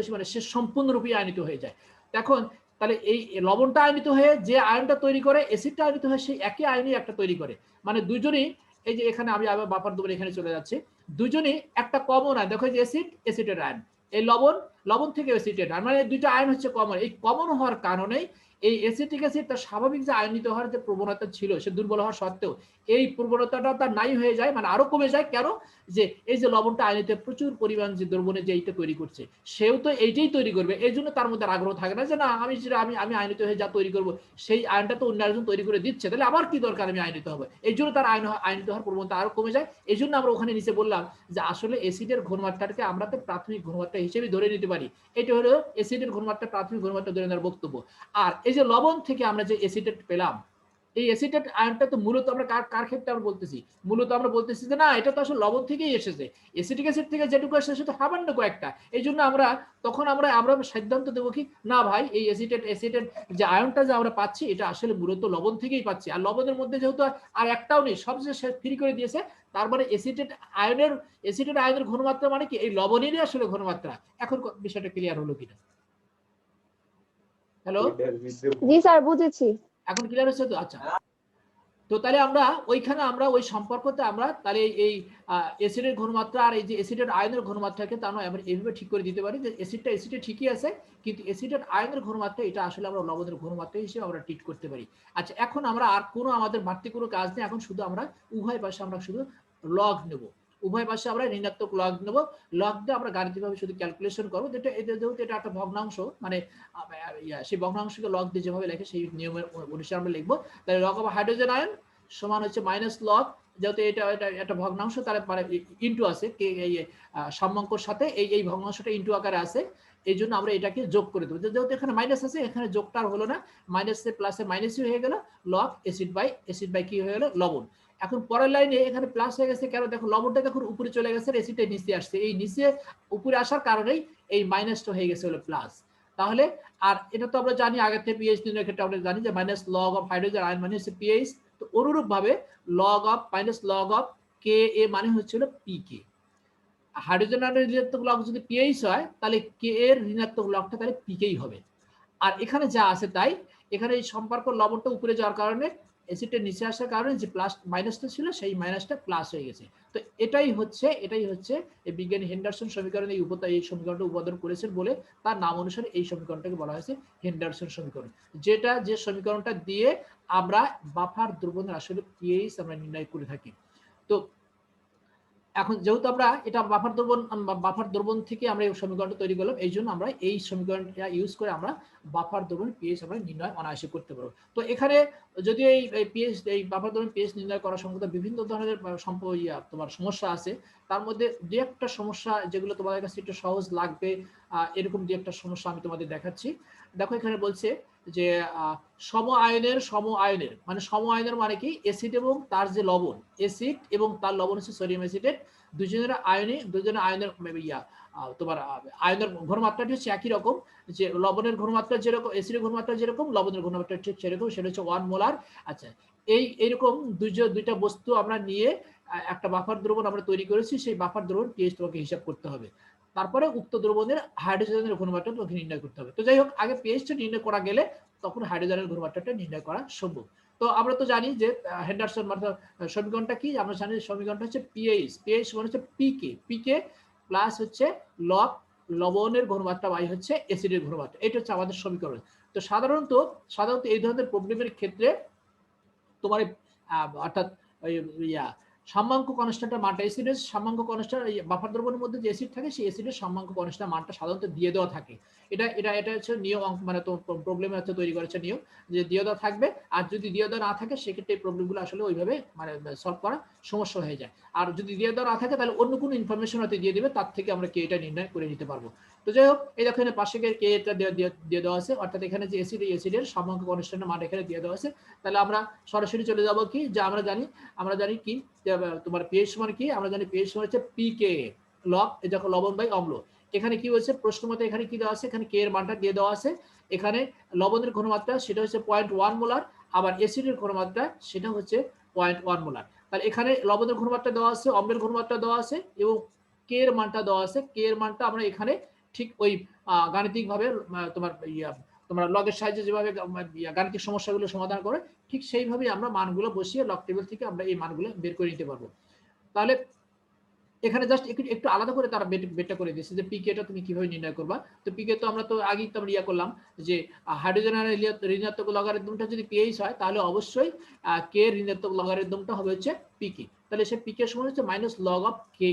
A: বেশি, মানে সে সম্পূর্ণরূপে আয়নিত হয়ে যায়। এখন তাহলে এই লবণটা আয়নিত হয়ে যে আয়নটা তৈরি করে, অ্যাসিডটা আয়নিত হয়ে সেই একই আয়নই একটা তৈরি করে, মানে দুজনই এই যে এখানে আমি আবার বাফার দুবার এখানে চলে যাচ্ছি, দুজনই একটা কমন আয়ন। দেখো যে অ্যাসিডের আয়ন, এই লবণ থেকে অ্যাসিডের আয়ন, মানে দুইটা আয়ন হচ্ছে কমন। এই কমন হওয়ার কারণেই এই অ্যাসিটিক অ্যাসিড তার স্বাভাবিক যে আয়নিত হওয়ার যে প্রবণতা ছিল সে দুর্বল হওয়া সত্ত্বেও এই প্রবণতাটা তার নাই হয়ে যায়, মানে আরো কমে যায়। কেন? যে এই যে লবণটা আয়নিতে প্রচুর পরিমাণ যে দ্রবণে যে এইটা তৈরি করছে, সেও তো এইটাই তৈরি করবে, এই জন্য তার মধ্যে আগ্রহ থাকে না যে না আমি আয়নিত হয়ে যা তৈরি করব সেই আয়নটা তো অন্য একজন তৈরি করে দিচ্ছে, তাহলে আবার কি দরকার আমি আয়নিত হবে, এই জন্য তার আয়নিত হওয়ার প্রবণতা আরো কমে যায়। এই জন্য আমরা ওখানে নিচে বললাম যে আসলে অ্যাসিডের ঘনমাত্রাটাকে আমরা তো প্রাথমিক ঘনমাত্রা হিসেবে ধরে নিতে পারি। এটা হলো অ্যাসিডের ঘনমাত্রা, প্রাথমিক ঘনমাত্রা ধরে নেওয়ার বক্তব্য। আর এই যে লবণ থেকে আমরা যে অ্যাসিটেট পেলাম, এই অ্যাসিটেট আয়নটা তো মূলত আমরা কার ক্ষেত্রে আমরা বলতেছি, মূলত আমরা বলতেছি যে না এটা তো আসলে লবণ থেকেই এসেছে, অ্যাসিটিক অ্যাসিড থেকে যেটুকু এসেছে সেটা সামান্য কয়েকটা। এই জন্য আমরা তখন আমরা সিদ্ধান্ত দেবো কি না ভাই এই অ্যাসিটেট যে আয়নটা যে আমরা পাচ্ছি এটা আসলে মূলত লবণ থেকেই পাচ্ছি, আর লবণের মধ্যে যেহেতু আর একটাও নেই, সব যে ফ্রি করে দিয়েছে, তার মানে অ্যাসিটেট আয়নের ঘনমাত্রা মানে কি এই লবণেরই আসলে ঘনমাত্রা। এখন বিষয়টা ক্লিয়ার হলো কিনা? হ্যালো,
B: জি স্যার, বুঝেছি।
A: এখন ক্লিয়ার হচ্ছে তো? আচ্ছা, তো তাহলে আমরা ওইখানে আমরা ওই সম্পর্কতে আমরা তাহলে এই অ্যাসিডের ঘনমাত্রা আর এই যে অ্যাসিডের আয়নের ঘনমাত্রাকে তা আমরা এইভাবে ঠিক করে দিতে পারি যে অ্যাসিডে ঠিকই আছে, কিন্তু অ্যাসিডের আয়নের ঘনমাত্রা এটা আসলে আমরা লবণের ঘনমাত্রা হিসেবে আমরা ট্রিট করতে পারি। আচ্ছা, এখন আমরা আর কোনো আমাদের বাড়তি কোনো কাজ নেই, এখন শুধু আমরা উভয় পাশে আমরা শুধু লগ নেব, উভয় পাশে আমরা ঋণাত্মক লগ নেব, লগ দিয়ে আমরা গাণিতিকভাবে শুধু ক্যালকুলেশন করবো, যেহেতু এটা একটা ভগ্নাংশ, মানে সেই ভগ্নাংশকে লগ দিয়ে যেভাবে লেখে সেই নিয়মের অনুসারে আমরা লিখবো। তাহলে লগ অফ হাইড্রোজেন আয়ন সমান হচ্ছে মাইনাস লগ, যেহেতু এটা একটা ভগ্নাংশ তাহলে ইন্টু আছে সম্মাঙ্কর সাথে এই ভগ্নাংশটা ইন্টু আকারে আছে, এই জন্য আমরা এটাকে যোগ করে দেবো। যেহেতু এখানে মাইনাস আছে, এখানে যোগটা হলো না, মাইনাসে প্লাসে মাইনাসই হয়ে গেল, লগ অ্যাসিড বাই কি হয়ে গেল লবণ। এখন পরের লাইনে এখানে প্লাস হয়ে গেছে, কেন দেখো লবণটা দেখুন উপরে চলে গেছে, অ্যাসিডটা নিচে আসছে, এই নিচে উপরে আসার কারণেই এই মাইনাসটা হয়ে গেছে হলো প্লাস। তাহলে আর এটা তো আমরা জানি আগে থেকে পিএইচ নির্ণয়ের ক্ষেত্রে আমরা জানি যে minus log of hydrogen ion মানে হচ্ছে পিএইচ। তো অনুরূপ ভাবে log of minus log of K a মানে হচ্ছে পিকে। হাইড্রোজেন আয়নের ঋণাত্মক লগ যদি পিএইচ হয় তাহলে কে এর ঋণাত্মক লগটা তাহলে পিকেই হবে। আর এখানে যা আছে তাই, এখানে এই সম্পর্ক লবণটা উপরে যাওয়ার কারণে অ্যাসিডটা নিচে আসার কারণে যে প্লাস মাইনাসটা ছিল সেই মাইনাসটা প্লাস হয়ে গেছে। তো এটাই হচ্ছে এই বিজ্ঞানী হেন্ডারসন সমীকরণ, এই সমীকরণটা উৎপাদন করেছেন বলে তার নাম অনুসারে এই সমীকরণটাকে বলা হয়েছে হেন্ডারসন সমীকরণ, যে সমীকরণটা দিয়ে আমরা বাফার দ্রবণের আসলে পিএইচ আমরা নির্ণয় করে থাকি। তো এখন যেহেতু আমরা এটা বাফার দ্রবণ থেকে আমরা এই সমীকরণটা তৈরি করলাম, এই জন্য আমরা এই সমীকরণটা ইউজ করে আমরা বাফার দ্রবণ পিএইচ আমরা নির্ণয় অনায়াসে করতে পারবো। তো এখানে যদি এই পিএইচ, এই বাফার দ্রবণ পিএইচ নির্ণয় করার সংক্রান্ত বিভিন্ন ধরনের তোমার সমস্যা আছে, তার মধ্যে দু একটা সমস্যা যেগুলো তোমাদের কাছে একটু সহজ লাগবে, এরকম দু একটা সমস্যা আমি তোমাদের দেখাচ্ছি। দেখো এখানে বলছে যে সম আয়নের মানে কি, অ্যাসিড এবং তার যে লবণ, অ্যাসিড এবং তার লবণ হচ্ছে সোডিয়াম অ্যাসিটেট, দুজনের আয়নের তোমার আয়নের ঘনমাত্রাটি হচ্ছে একই রকম, যে লবণের ঘনমাত্রা যেরকম, অ্যাসিডের ঘনমাত্রা যেরকম, লবণের ঘনমাত্রা ঠিক সেরকম, সেটা হচ্ছে 1 মোলার। আচ্ছা, এইরকম দুইটা বস্তু আমরা নিয়ে একটা বাফার দ্রবণ আমরা তৈরি করেছি, সেই বাফার দ্রবণ পিএইচ তোমাকে হিসাব করতে হবে, তারপরে উক্ত দ্রবণের হাইড্রোজেনের ঘনমাত্রা তোমাকে নির্ণয় করতে হবে। তো যাই হোক, আগে পিএইচটা নির্ণয় করা গেলে তখন হাইড্রোজেনের ঘনমাত্রাটা নির্ণয় করা সম্ভব। তো আমরা তো জানি যে হেন্ডারসন সমীকরণটা কি, আমরা জানি সমীকরণটা হচ্ছে পিএইচ মানে হচ্ছে পিকে প্লাস হচ্ছে লবণের ঘনমাত্রা বাই হচ্ছে অ্যাসিডের ঘনমাত্রা, এটা হচ্ছে আমাদের সমীকরণ। তো সাধারণত এই ধরনের প্রবলেমের ক্ষেত্রে তোমার অর্থাৎ সাম্যাঙ্ক কনস্ট্যান্টের মানটা, অ্যাসিডের সাম্যাঙ্ক কনস্ট্যান্ট, বাফার দ্রবণের মধ্যে যে অ্যাসিড থাকে সেই অ্যাসিডের সাম্যাঙ্ক কনস্ট্যান্ট মানটা সাধারণত দিয়ে দেওয়া থাকে। এটা হচ্ছে নিয়ম, মানে তো প্রবলেমে হচ্ছে তৈরি করেছে নিয়ম, যে দিয়ে দেওয়া থাকবে, আর যদি দিয়ে দেওয়া না থাকে সেক্ষেত্রে এই প্রবলেমগুলো আসলে ওইভাবে মানে সলভ করা সমস্যা হয়ে যায়। আর যদি দিয়ে দেওয়া না থাকে তাহলে অন্য কোনো ইনফরমেশন হয়তো দিয়ে দিবে, তার থেকে আমরা কে এটা নির্ণয় করে নিতে পারবো। তো যাই হোক, এই দেখো এখানে পাশে কে এটা দিয়ে দেওয়া আছে, অর্থাৎ এখানে যে অ্যাসিডের সাম্যাঙ্ক কনস্ট্যান্টের মান এখানে দিয়ে দেওয়া আছে। তাহলে আমরা সরাসরি চলে যাব কি, যে আমরা জানি কি তোমার পিএইচ সমান কি, আমরা জানি পিএইচ সমান হচ্ছে পিকে যখন লবণ বাই অম্ল। এখানে কি হচ্ছে প্রশ্ন মতে, এখানে কি দেওয়া আছে, এখানে কে এর মানটা দিয়ে দেওয়া আছে, এখানে লবণের ঘনমাত্রা সেটা হচ্ছে 0.1 মোলার, আবার অ্যাসিডের ঘনমাত্রা সেটা হচ্ছে 0.1 মোলার। তাহলে এখানে লবণের ঘনমাত্রা দেওয়া আছে, অম্লের ঘনমাত্রা দেওয়া আছে এবং কে এর মানটা দেওয়া আছে। কে এর মানটা আমরা এখানে ঠিক ওই গাণিতিক ভাবে তোমরা লগের সাহায্যে যেভাবে গাণিতিক সমস্যাগুলো সমাধান করে ঠিক সেইভাবে আমরা মানগুলো বসিয়ে লগ টেবিল থেকে আমরা এই মানগুলো বের করে নিতে পারবো। তাহলে এখানে জাস্ট একটু আলাদা করে তারা বেরটা করে দিয়েছে যে পিকেটা তুমি কিভাবে নির্ণয় করবা। তো পিকে তো আমরা তো আগেই তো আমরা করলাম যে হাইড্রোজেন আর ঋণাত্মক লগারিদমটা যদি পিএইচ হয় তাহলে অবশ্যই কে ঋণাত্মক লগারিদমটা হবে হচ্ছে পিকে। তাহলে সে পিকে সমান হচ্ছে মাইনাস লগ অফ কে,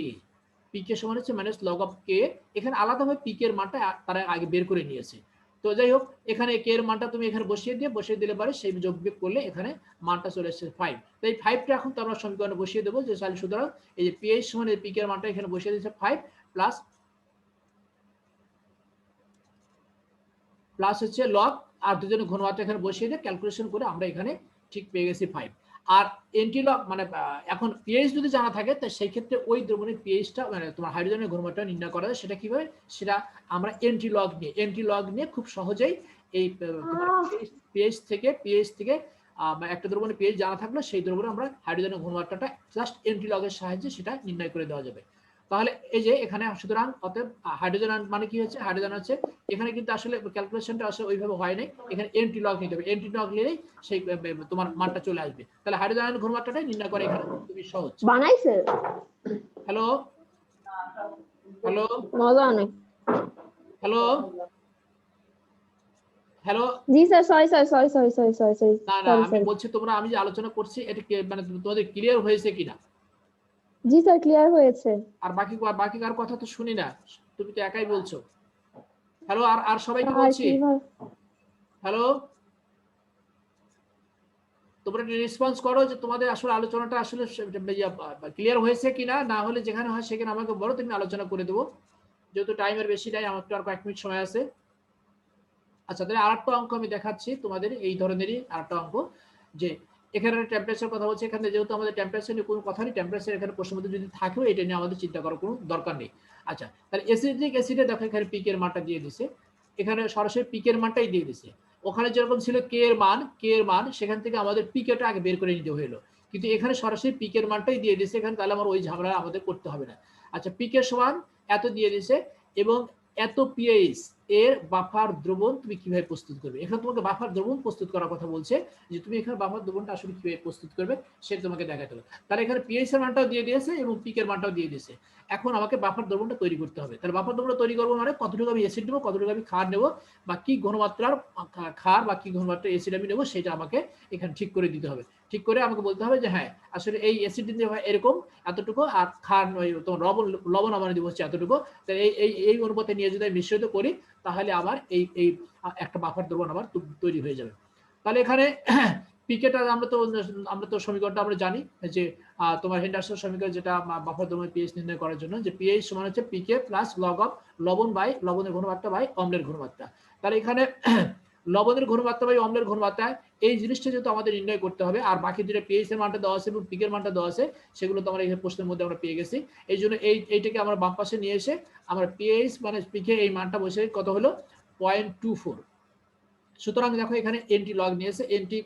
A: পিকে সমান হচ্ছে মাইনাস লগ অফ কে। এখানে আলাদাভাবে পিকে এর মানটা তারা আগে বের করে নিয়েছে। তো যাই হোক, এখানে কে এর মানটা তুমি এখানে বসিয়ে দিলে পারে, সেই যোগ বিয়োগ করলে এখানে মানটা চলে আসছে 5। তো এই 5টা এখন তো আমরা সমীকরণে বসিয়ে দেবো, যে সুতরাং এই যে পিএইচ সমান এই পিকে এর মানটা এখানে বসিয়ে দিয়েছে 5 প্লাস হচ্ছে লগ আর দুজনের ঘনমাত্রা এখানে বসিয়ে দিয়ে ক্যালকুলেশন করে আমরা এখানে ঠিক পেয়ে গেছি 5। আর এন্টিলগ মানে এখন পিএইচ যদি জানা থাকে তো সেই ক্ষেত্রে ওই দ্রবণের পিএইচটা মানে তোমার হাইড্রোজেনের ঘনমাত্রা নির্ণয় করা যায়। সেটা কিভাবে, সেটা আমরা এন্টিলগ নিয়ে খুব সহজেই এই পিএইচ থেকে একটা দ্রবণের পিএইচ জানা থাকলে সেই দ্রবণে আমরা হাইড্রোজেনের ঘনমাত্রাটা জাস্ট এন্টিলগের সাহায্যে সেটা নির্ণয় করে দেওয়া যাবে। তাহলে এই যে এখানে সুতরাং অতএব হাইড্রোজেন মানে কি হচ্ছে, হাইড্রোজেন হচ্ছে এখানে কিন্তু আসলে ক্যালকুলেশনটা আসলে ওইভাবে হয় নাই, এখানে এন্টিলগ নিতে হবে, এন্টিলগ নিলেই সেই তোমার মানটা চলে আসবে। তাহলে হাইড্রোজেনের ঘনমাত্রাটাই নির্ণয় করে এখানে খুবই সহজ।
B: বানাইছে
A: হ্যালো
B: মজা অনেক।
A: হ্যালো
B: জি স্যার, সরি
A: না আমি বলছি তোমরা, আমি যে আলোচনা করছি এটা মানে তোমাদের ক্লিয়ার হয়েছে কিনা?
B: জি স্যার, ক্লিয়ার হয়েছে।
A: আর বাকি কার কথা তো শুনি না, তুমি তো একাই বলছো। হ্যালো, আর সবাইকে বলছি হ্যালো, তোমরা রেসপন্স করো যে তোমাদের আসলে আলোচনাটা আসলে ক্লিয়ার হয়েছে কিনা, না হলে যেখানে হয় সেখানে আমাকে বলো, তুমি আলোচনা করে দেবো, যেহেতু টাইমের বেশি নাই, আমার তো আর কয়েক মিনিট সময় আছে। আচ্ছা, তাহলে আরেকটা অঙ্ক আমি দেখাচ্ছি তোমাদের, এই ধরনেরই আরেকটা অঙ্ক, যে এখানে টেম্পারেচার কথা বলছে, এখানে যেহেতু আমাদের টেম্পারেচার নিয়ে কোনো কথা নেই, টেম্পারেচার এখানে প্রশ্নের মধ্যে যদি থাকেও এটা নিয়ে আমাদের চিন্তা করার কোনো দরকার নেই। আচ্ছা, তাহলে অ্যাসিডিক অ্যাসিডে দেখো এখানে পিকের মানটা দিয়ে দিছে, এখানে সরাসরি পিকের মানটাই দিয়ে দিছে। ওখানে যেরকম ছিল কে এর মান সেখান থেকে আমাদের পিকেটা আগে বের করে নিতে হলো, কিন্তু এখানে সরাসরি পিকের মানটাই দিয়ে দিছে এখানে, তাহলে আমার ওই ঝামেলা আমাদের করতে হবে না। আচ্ছা, পিকের সমান এত দিয়ে দিছে এবং এত পিএইচ, এর বাফার দ্রবণ তুমি কিভাবে প্রস্তুত করবে। এখানে তোমাকে বাফার দ্রবণ প্রস্তুত করার কথা বলছে, যে তুমি এখানে বাফার দ্রবণটা আসলে কিভাবে প্রস্তুত করবে সেটা তোমাকে দেখাতে হবে। তাহলে এখানে পিএইচ এর মানটাও দিয়ে দিয়েছে এবং পিক এর মানটাও দিয়ে দিয়েছে। এখন আমাকে বাফার দ্রবণটা তৈরি করতে হবে। তাহলে বাফার দ্রবণটা তৈরি করবো মানে কতটুকু আমি অ্যাসিড নেবো, কতটুকু আমি ক্ষার নেবো, বা কি ঘনমাত্রার ক্ষার বা কি ঘনমাত্রার অ্যাসিড আমি নেবো, সেটা আমাকে এখানে ঠিক করে দিতে হবে। ঠিক করে আমাকে বলতে হবে যে হ্যাঁ আসলে এই অ্যাসিড দিতে হয় এরকম এতটুকু, আর ক্ষার তোমার লবণ আমার দিব হচ্ছে এতটুকু। তাহলে এই অনুপাতে নিয়ে যদি আমি মিশ্রিত করি তাহলে আবার এই একটা বাফার দ্রবণ আবার তৈরি হয়ে যাবে। তাহলে এখানে পিকেটা আমরা তো সমীকরণটা আমরা জানি যে তোমার হেন্ডারসন সমীকরণ, যেটা বাফার দ্রবণের পিএইচ নির্ণয় করার জন্য, যে পিএইচ সমান হচ্ছে পিকে প্লাস লগ অফ লবণ বাই লবণের ঘনমাত্রা বাই অম্লের ঘনমাত্রা। তাহলে এখানে লবণের ঘনমাত্রা বাই অম্লের ঘনমাত্রা এই জিনিসটা যেহেতু আমাদের নির্ণয় করতে হবে, আর বাকি যেটা পিএইচ এর মানটা দেওয়া আছে এবং পিকের মানটা দেওয়া আছে সেগুলো তো আমরা এই প্রশ্নের মধ্যে আমরা পেয়ে গেছি। এই জন্য এইটাকে আমরা বাম পাশে নিয়ে এসে আমরা পিএইচ মানে পিকে এই মানটা বসে কত হলো 0.24। সুতরাং দেখো এখানে এনটি লগ নিয়েছে, এনটি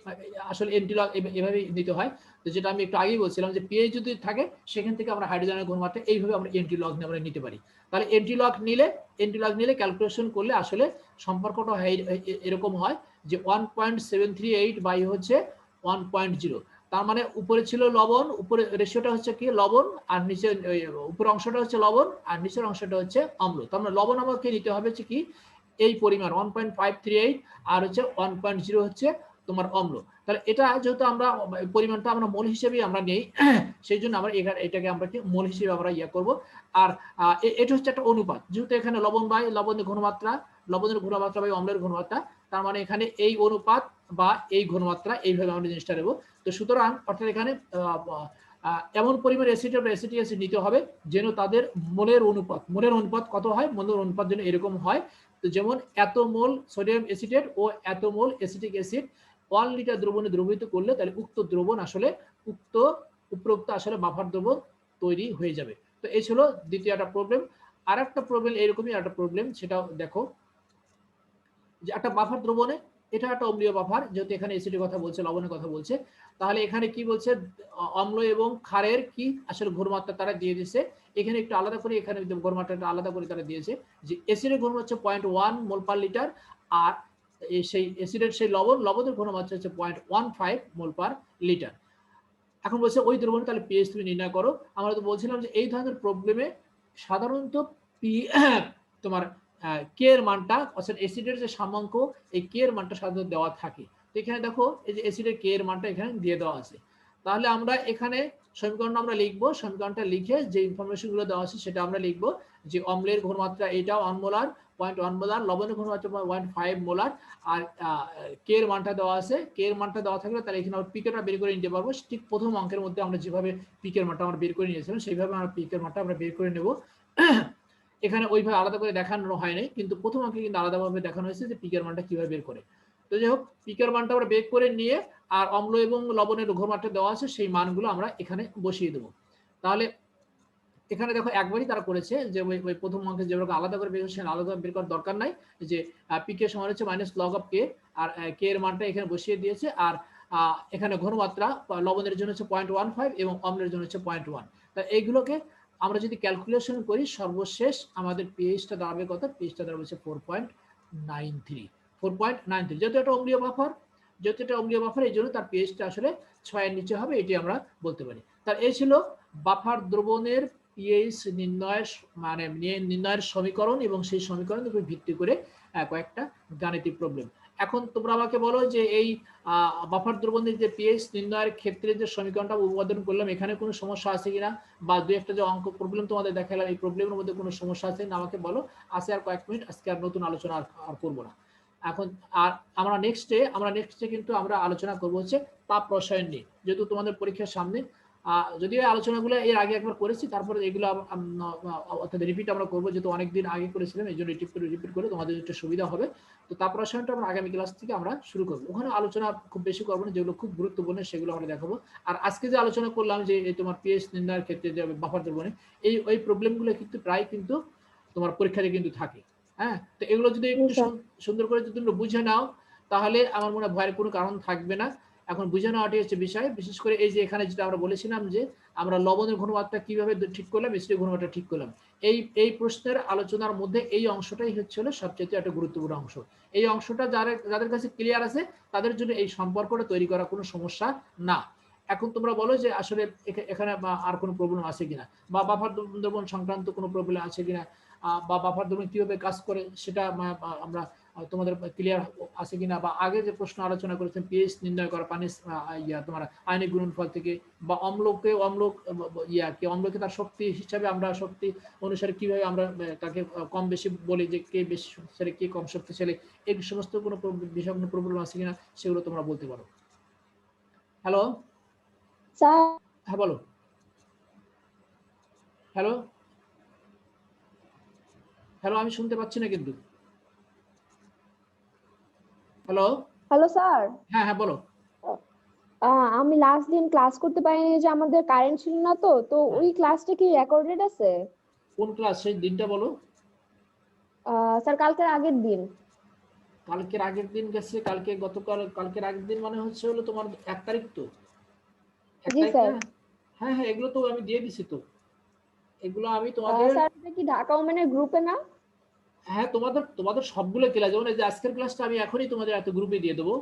A: আসলে এনটি লগ এভাবে নিতে হয়। তো যেটা আমি একটু আগেই বলছিলাম যে পিএইচ যদি থাকে সেখান থেকে আমরা হাইড্রোজেনের ঘনমাত্রা এইভাবে আমরা এনটি লগ আমরা নিতে পারি। তাহলে এনটি লগ নিলে ক্যালকুলেশন করলে আসলে সম্পর্কটা এরকম হয় যে 1.738 বাই হচ্ছে 1.0। তার মানে উপরে ছিল লবণ, উপরে রেশিওটা হচ্ছে কি লবণ, আর নিচে উপরের অংশটা হচ্ছে লবণ আর নিচের অংশটা হচ্ছে অম্ল। তার মানে লবণ আমাকে নিতে হবে হচ্ছে কি এই পরিমাণ 1.538 আর হচ্ছে 1.0 হচ্ছে তোমার অম্ল। তাহলে এটা যেহেতু আমরা পরিমাণটা আমরা মোল হিসেবে আমরা নেই, সেই জন্য আমরা এটাকে আমরা কি মোল হিসেবে আমরা ইয়া করব। আর এটা হচ্ছে একটা অনুপাত, যেহেতু এখানে লবণ বাই লবণের ঘনমাত্রা, লবণের ঘনমাত্রা বাই অম্লের ঘনমাত্রা, তার মানে এখানে এই অনুপাত বা এই ঘনমাত্রা এইভাবে আমরা জিনিসটা নেব। তো সুতরাং অর্থাৎ এখানে এমন পরিমাণ অ্যাসিটিক অ্যাসিড নিতে হবে যেন তাদের মোলের অনুপাত কত হয়, মোলের অনুপাত যেন এরকম হয়। তো যেমন এত মোল সোডিয়াম অ্যাসিটেট ও এত মোল অ্যাসিটিক অ্যাসিড 1 লিটার দ্রবণে দ্রবীভূত করলে তাহলে উক্ত দ্রবণ আসলে উপরোক্ত আসলে বাফার দ্রবণ তৈরি হয়ে যাবে। তো এই ছিল দ্বিতীয় একটা প্রবলেম। আর একটা প্রবলেম এরকমই একটা প্রবলেম, সেটাও দেখো যে একটা বাফার দ্রবণে, এটা একটা অম্লীয় বাফার, যেহেতু এখানে অ্যাসিডের কথা বলছে, লবণের কথা বলছে, তাহলে এখানে কি বলছে অম্ল এবং ক্ষারের কি আসলে ঘনমাত্রা তারা দিয়ে দিয়েছে। এখানে একটু আলাদা করে, এখানে ঘনমাত্রাটা আলাদা করে তারা দিয়েছে যে অ্যাসিডের ঘনমাত্রা হচ্ছে 0.1 মোল পার লিটার, আর সেই অ্যাসিডের সেই লবণের ঘনমাত্রা হচ্ছে 0.15 মোল পার লিটার। এখন বলছে ওই দ্রবণে তাহলে পিএইচ তুমি নির্ণয় করো। আমরা তো বলছিলাম যে এই ধরনের প্রবলেমে সাধারণত তোমার কে এর মানটা অর্থাৎ অ্যাসিডের যে সামাঙ্ক, এই কে এর মানটা সাধারণত দেওয়া থাকে। তো এখানে দেখো এই যে অ্যাসিডের কে এর মানটা এখানে দিয়ে দেওয়া আছে। তাহলে আমরা এখানে সমীকরণটা আমরা লিখবো, সমীকরণটা লিখে যে ইনফরমেশন গুলো দেওয়া আছে সেটা আমরা লিখবো যে অম্লের ঘনমাত্রা এটা 1 মোলার, 0.1 মোলার, লবণের ঘনমাত্রা 0.5 মোলার, আর কে এর মানটা দেওয়া আছে। কে এর মানটা দেওয়া থাকলে তাহলে এখানে আমরা পিকেটা বের করে নিতে পারবো। ঠিক প্রথম অঙ্কের মধ্যে আমরা যেভাবে পিকের মানটা আমরা বের করে নিয়েছিলাম সেইভাবে আমরা পিকের মানটা আমরা বের করে নেব। এখানে ওইভাবে আলাদা করে দেখানো হয়নি, কিন্তু প্রথম অঙ্কে কিন্তু আলাদাভাবে দেখানো হয়েছে যে পিকের মানটা কিভাবে বের করে। তো যাই হোক, পিকের মানটা আমরা বের করে নিয়ে আর অম্ল এবং লবণের ঘনমাত্রা দেওয়া আছে সেই মানগুলো আমরা এখানে বসিয়ে দেবো। তাহলে এখানে দেখো একবারই তারা করেছে যে ওই প্রথম অঙ্কে যেভাবে আলাদা করে বের করছে আলাদা বের করার দরকার নাই, যে পিকে সমান হচ্ছে মাইনাস লগ অফ কে, আর কে এর মানটা এখানে বসিয়ে দিয়েছে। আর এখানে ঘনমাত্রা লবণের জন্য হচ্ছে 0.15 এবং অম্লের জন্য হচ্ছে 0.1। তা এইগুলোকে আমরা যদি ক্যালকুলেশন করি সর্বশেষ আমাদের পিএইচটা দাঁড়াবে কত, পিএইচটা দাঁড়াবে হচ্ছে 4.93। যেহেতু এটা অম্লীয় বাফার এই জন্য তার পিএইচটা আসলে 6 এর নিচে হবে, এটি আমরা বলতে পারি। তার এই ছিল বাফার দ্রবণের পিএইচ নির্ণয়ের সমীকরণ এবং সেই সমীকরণের উপর ভিত্তি করে কয়েকটা গাণিতিক প্রবলেম। এখন তোমরা আমাকে বলো যে এই বাফার দ্রবণের যে পিএইচ নির্ণয়ের ক্ষেত্রে যে সমীকরণটা উৎপাদন করলাম এখানে কোনো সমস্যা আছে কিনা, বা দুই একটা যে অঙ্ক প্রবলেম তোমাদের দেখালাম এই প্রবলেমের মধ্যে কোনো সমস্যা আছে না আমাকে বলো। আছে আর কয়েক মিনিট, আজকে আর নতুন আলোচনা আর করবো না এখন। আর আমরা নেক্সটে কিন্তু আমরা আলোচনা করবো হচ্ছে তাপ রসায়ন নিয়ে, যেহেতু তোমাদের পরীক্ষার সামনে। যদিও এই আলোচনাগুলো এর আগে একবার করেছি, তারপরে এগুলো অর্থাৎ রিপিট আমরা করবো, যেহেতু অনেকদিন আগে করেছিলাম এই জন্য রিপিট করে তোমাদের একটু সুবিধা হবে। তো তাপ রসায়নটা আমরা আগামী ক্লাস থেকে আমরা শুরু করবো। ওখানে আলোচনা খুব বেশি করবো না, যেগুলো খুব গুরুত্বপূর্ণ সেগুলো আমরা দেখাবো। আর আজকে যে আলোচনা করলাম যে তোমার পিএইচ নির্ণয়ের ক্ষেত্রে যে বাফার দ্রবণে ওই প্রবলেমগুলো কিন্তু প্রায় কিন্তু তোমার পরীক্ষাতে কিন্তু থাকে। হ্যাঁ, তো এগুলো যদি একটু সুন্দর করে যদি তোমরা বুঝে নাও তাহলে আমার মনে হয় ভয়ের কোনো কারণ থাকবে না। এখন বুঝে নেওয়াটি হচ্ছে বিষয়। বিশেষ করে এই যে এখানে যেটা আমরা বলেছিলাম যে আমরা লবণের ঘনমাত্রা কিভাবে ঠিক করলাম, এসিডের ঘনমাত্রা ঠিক করলাম। এই প্রশ্নের আলোচনার মধ্যে এই অংশটাই হচ্ছে হলো সবচেয়ে একটা গুরুত্বপূর্ণ অংশ। এই অংশটা যাদের কাছে ক্লিয়ার আছে তাদের জন্য এই সম্পর্কটা তৈরি করা কোনো সমস্যা না। এখন তোমরা বলো যে আসলে এখানে আর কোনো প্রবলেম আছে কিনা, বা বাফার দ্রবণ সংক্রান্ত কোনো প্রবলেম আছে কিনা, বা বাফার দ্রবণ কিভাবে কাজ করে সেটা আমরা তোমাদের ক্লিয়ার আছে কিনা, বা আগে যে প্রশ্ন আলোচনা করেছেন পিএইচ নির্ণয় করা পানির তোমার আয়নিক গুণনফল থেকে, বা অম্লকে তার শক্তি হিসাবে আমরা শক্তি অনুসারে কিভাবে আমরা তাকে কম বেশি বলি যে কে বেশি শক্তিশালী কে কম শক্তিশালী, এই সমস্ত কোনো বিষয় কোনো প্রবলেম আছে কিনা সেগুলো তোমরা বলতে পারো। হ্যালো
B: স্যার,
A: হ্যাঁ বলো। হ্যালো হ্যালো আমি শুনতে পাচ্ছি না কিন্তু। হ্যালো
B: হ্যালো স্যার,
A: হ্যাঁ হ্যাঁ বলো।
B: আমি লাস্ট দিন ক্লাস করতে পারিনি যে আমাদের কারেন্ট ছিল না, তো ওই ক্লাসটা কি রেকর্ডেড আছে?
A: কোন ক্লাস সেই দিনটা বলো।
B: স্যার কালকের আগের দিন।
A: কালকের আগের দিন গেছে, কালকের আগের দিন মানে হচ্ছে হলো তোমার 1 তারিখ তো, 1
B: জি
A: তারিখ
B: স্যার।
A: না? হ্যাঁ হ্যাঁ এগুলো তো আমি দিয়ে দিছি তো, এগুলো আমি তোমাদের
B: স্যার এটা কি ঢাকা ওমেনের গ্রুপে না?
A: হ্যাঁ তোমাদের সবগুলো ক্লাস, যেমন এই যে আজকের ক্লাসটা আমি এখনই তোমাদের এত গ্রুপে দিয়ে দেবো।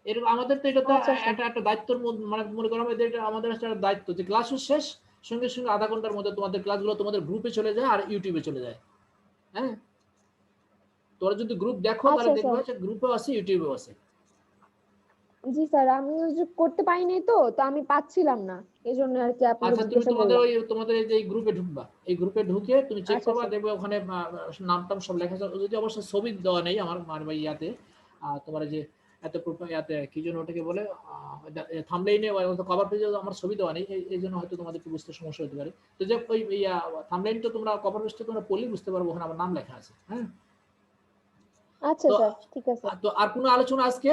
A: এরকম আমাদের তো এটা তো
B: আচ্ছা স্যার।
A: একটা দায়িত্বের মধ্যে, মানে মনে করো এটা আমাদের একটা দায়িত্ব যে ক্লাস শেষ সঙ্গে সঙ্গে আধা ঘন্টার মধ্যে তোমাদের ক্লাসগুলো তোমাদের গ্রুপে চলে যায় আর ইউটিউবে চলে যায়। হ্যাঁ তোমরা যদি গ্রুপ দেখো তাহলে
B: আচ্ছা
A: দেখবে
B: স্যার।
A: যে গ্রুপেও আছে ইউটিউবেও আছে।
B: জি স্যার, আমি ওই যে করতে পারিনি, তো আমি পাচ্ছিলাম না, এই জন্য আর কি আপনাকে
A: আচ্ছা তুমি
B: জিজ্ঞাসা
A: তোমাদের
B: করলাম।
A: তোমাদের এই যে গ্রুপে ঢুকবা, এই গ্রুপে ঢুকে তুমি চেক
B: আচ্ছা
A: করবা,
B: স্যার।
A: দেখবে ওখানে নাম টাম সব লেখা আছে, যদি অবশ্য ছবি দেওয়া নেই আমার মানে ইয়াতে তোমার যে এত ইয়াতে কি জন্য ওটাকে বলে থাম্বনেইলে কভার পেজে আমার ছবি দেওয়া নেই, এই জন্য হয়তো তোমাদের একটু বুঝতে সমস্যা হতে পারে। তো যে ওই থাম্বনেইল তো তোমরা কভার পেজটা তোমরা পড়লেই বুঝতে পারবো ওখানে আমার নাম লেখা আছে। হ্যাঁ
B: আচ্ছা
A: তো
B: স্যার, ঠিক আছে।
A: তো আর কোনো আলোচনা আজকে?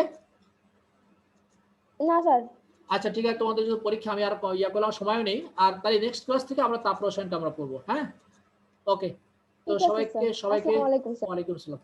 B: না স্যার।
A: আচ্ছা ঠিক আছে, তোমাদের যদি পরীক্ষা আমি আর ইয়া করলাম সময়ও নেই, আর তাই নেক্সট ক্লাস থেকে আমরা তাপ রসায়নটা আমরা পড়বো। হ্যাঁ ওকে, তো
B: ঠিক আছে স্যার।
A: সবাইকে
B: আসসালামু আলাইকুম স্যার।
A: ওয়ালাইকুম আসসালাম।